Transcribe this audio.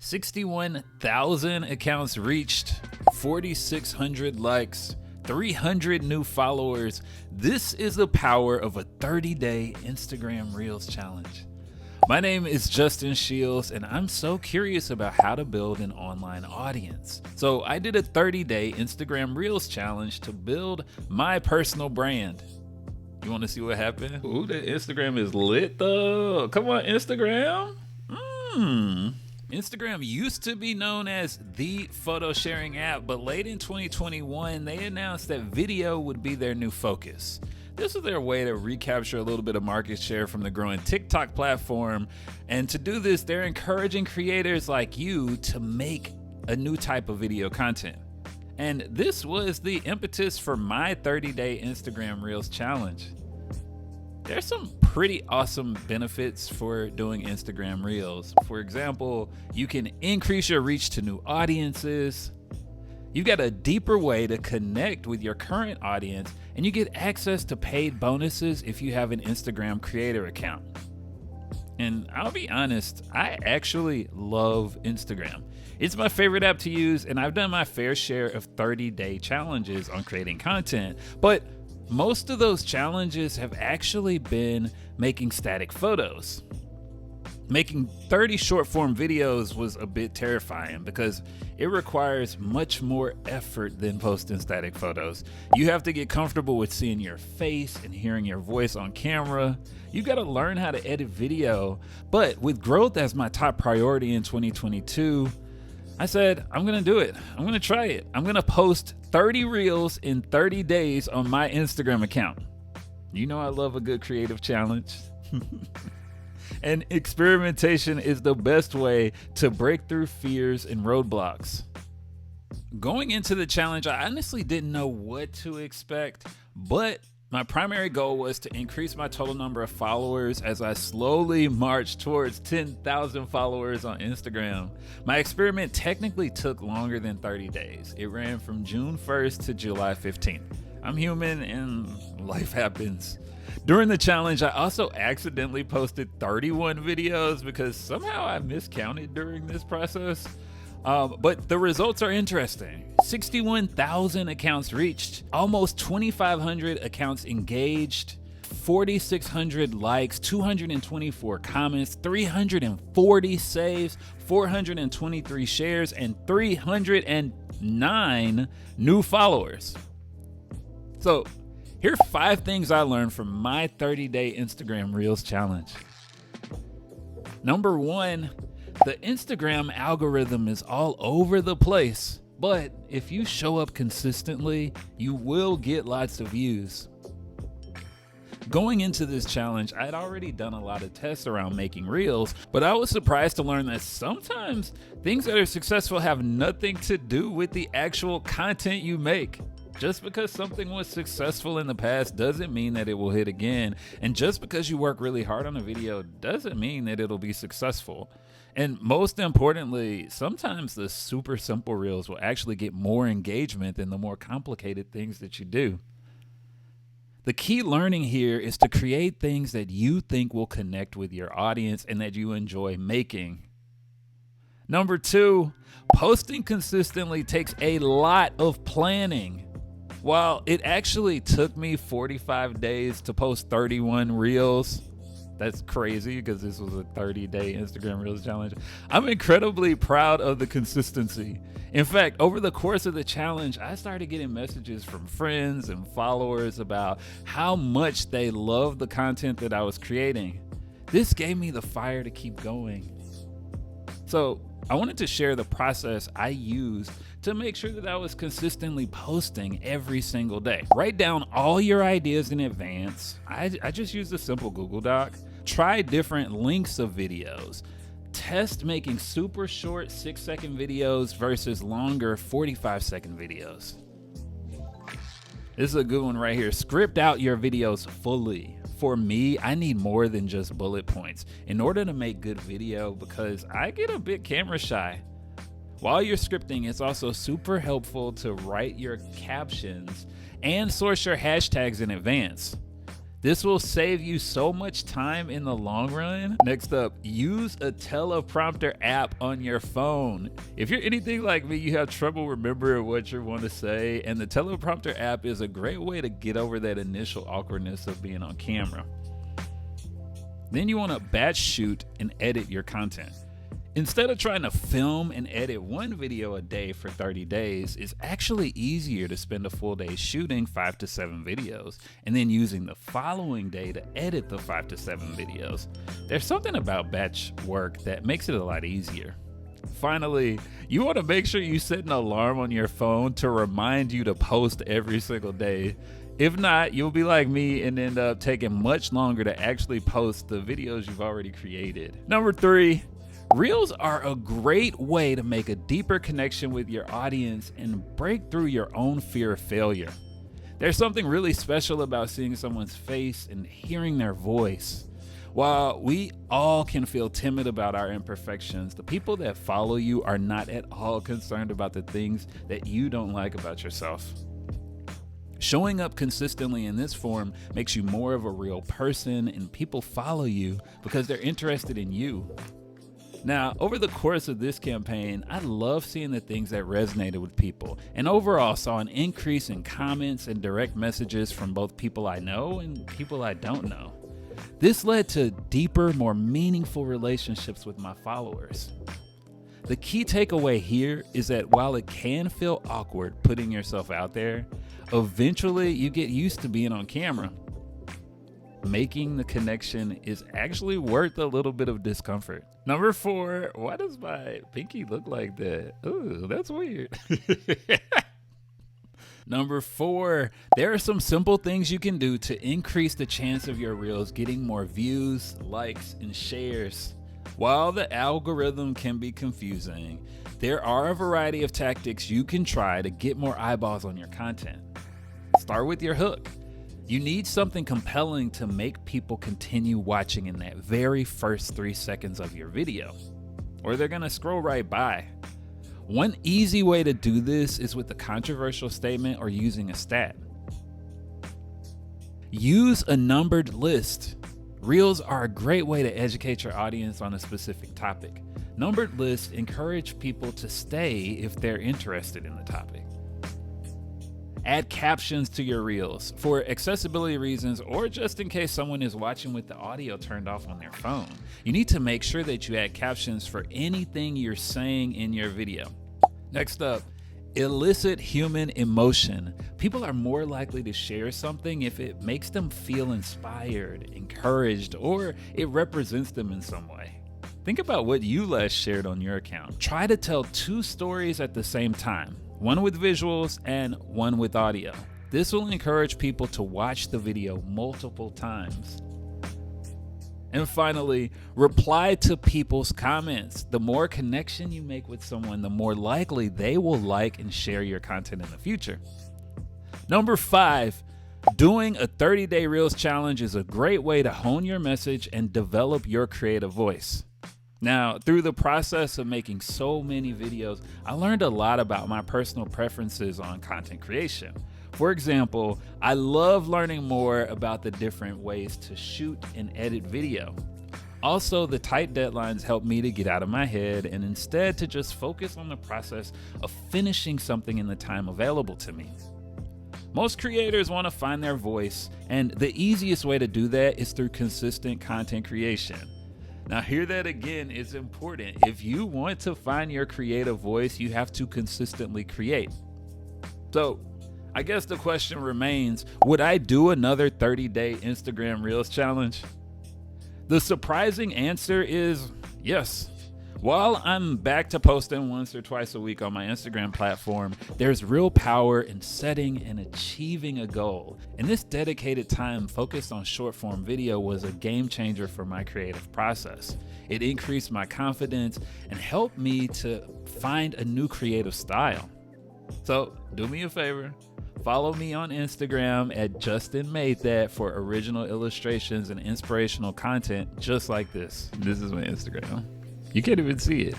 61,000 accounts reached, 4,600 likes, 300 new followers. This is the power of a 30-day Instagram Reels challenge. My name is Justin Shields, and I'm so curious about how to build an online audience. So I did a 30-day Instagram Reels challenge to build my personal brand. You want to see what happened? Ooh, the Instagram is lit though. Come on, Instagram. Instagram used to be known as the photo sharing app, but late in 2021, they announced that video would be their new focus. This is their way to recapture a little bit of market share from the growing TikTok platform. And to do this, they're encouraging creators like you to make a new type of video content. And this was the impetus for my 30-day Instagram Reels challenge. There's some pretty awesome benefits for doing Instagram Reels. For example, you can increase your reach to new audiences. You've got a deeper way to connect with your current audience, and you get access to paid bonuses if you have an Instagram creator account. And I'll be honest, I actually love Instagram. It's my favorite app to use, and I've done my fair share of 30-day challenges on creating content, but most of those challenges have actually been making static photos. Making 30 short form videos was a bit terrifying because it requires much more effort than posting static photos. You have to get comfortable with seeing your face and hearing your voice on camera. You got to learn how to edit video. But with growth as my top priority in 2022, I said, I'm going to do it. I'm going to try it. I'm going to post 30 reels in 30 days on my Instagram account. You know I love a good creative challenge. And experimentation is the best way to break through fears and roadblocks. Going into the challenge, I honestly didn't know what to expect, but my primary goal was to increase my total number of followers as I slowly marched towards 10,000 followers on Instagram. My experiment technically took longer than 30 days. It ran from June 1st to July 15th. I'm human and life happens. During the challenge, I also accidentally posted 31 videos because somehow I miscounted during this process. But the results are interesting. 61,000 accounts reached, almost 2,500 accounts engaged, 4,600 likes, 224 comments, 340 saves, 423 shares, and 309 new followers. So here are 5 things I learned from my 30-day Instagram Reels challenge. Number 1, the Instagram algorithm is all over the place, but if you show up consistently, you will get lots of views. Going into this challenge, I'd already done a lot of tests around making reels, but I was surprised to learn that sometimes things that are successful have nothing to do with the actual content you make. Just because something was successful in the past doesn't mean that it will hit again. And just because you work really hard on a video doesn't mean that it'll be successful. And most importantly, sometimes the super simple reels will actually get more engagement than the more complicated things that you do. The key learning here is to create things that you think will connect with your audience and that you enjoy making. Number 2, posting consistently takes a lot of planning. While it actually took me 45 days to post 31 reels, that's crazy because this was a 30-day Instagram Reels challenge, I'm incredibly proud of the consistency. In fact, over the course of the challenge, I started getting messages from friends and followers about how much they loved the content that I was creating. This gave me the fire to keep going. So I wanted to share the process I used to make sure that I was consistently posting every single day. Write down all your ideas in advance. I just used a simple Google Doc. Try different lengths of videos. Test making super short 6-second videos versus longer 45-second videos. This is a good one right here. Script out your videos fully. For me, I need more than just bullet points in order to make good video because I get a bit camera shy. While you're scripting, it's also super helpful to write your captions and source your hashtags in advance. This will save you so much time in the long run. Next up, use a teleprompter app on your phone. If you're anything like me, you have trouble remembering what you want to say, and the teleprompter app is a great way to get over that initial awkwardness of being on camera. Then you want to batch shoot and edit your content. Instead of trying to film and edit one video a day for 30 days, it's actually easier to spend a full day shooting 5 to 7 videos and then using the following day to edit the 5 to 7 videos. There's something about batch work that makes it a lot easier. Finally, you want to make sure you set an alarm on your phone to remind you to post every single day. If not, you'll be like me and end up taking much longer to actually post the videos you've already created. Number 3, Reels are a great way to make a deeper connection with your audience and break through your own fear of failure. There's something really special about seeing someone's face and hearing their voice. While we all can feel timid about our imperfections, the people that follow you are not at all concerned about the things that you don't like about yourself. Showing up consistently in this form makes you more of a real person, and people follow you because they're interested in you. Now, over the course of this campaign, I love seeing the things that resonated with people, and overall saw an increase in comments and direct messages from both people I know and people I don't know. This led to deeper, more meaningful relationships with my followers. The key takeaway here is that while it can feel awkward putting yourself out there, eventually you get used to being on camera. Making the connection is actually worth a little bit of discomfort. Number 4, why does my pinky look like that? Ooh, that's weird. Number 4, there are some simple things you can do to increase the chance of your reels getting more views, likes, and shares. While the algorithm can be confusing, there are a variety of tactics you can try to get more eyeballs on your content. Start with your hook. You need something compelling to make people continue watching in that very first 3 seconds of your video, or they're gonna scroll right by. One easy way to do this is with a controversial statement or using a stat. Use a numbered list. Reels are a great way to educate your audience on a specific topic. Numbered lists encourage people to stay if they're interested in the topic. Add captions to your reels for accessibility reasons or just in case someone is watching with the audio turned off on their phone. You need to make sure that you add captions for anything you're saying in your video. Next up, elicit human emotion. People are more likely to share something if it makes them feel inspired, encouraged, or it represents them in some way. Think about what you last shared on your account. Try to tell 2 stories at the same time. One with visuals and one with audio. This will encourage people to watch the video multiple times. And finally, reply to people's comments. The more connection you make with someone, the more likely they will like and share your content in the future. Number 5, doing a 30-day Reels challenge is a great way to hone your message and develop your creative voice. Now, through the process of making so many videos, I learned a lot about my personal preferences on content creation. For example, I love learning more about the different ways to shoot and edit video. Also, the tight deadlines help me to get out of my head and instead to just focus on the process of finishing something in the time available to me. Most creators want to find their voice, and the easiest way to do that is through consistent content creation. Now, hear that again, it's important. If you want to find your creative voice, you have to consistently create. So, I guess the question remains, would I do another 30-day Instagram Reels challenge? The surprising answer is yes. While I'm back to posting once or twice a week on my Instagram platform, there's real power in setting and achieving a goal. And this dedicated time focused on short form video was a game changer for my creative process. It increased my confidence and helped me to find a new creative style. So do me a favor, follow me on Instagram at Justin Made That for original illustrations and inspirational content just like this. This is my Instagram. You can't even see it.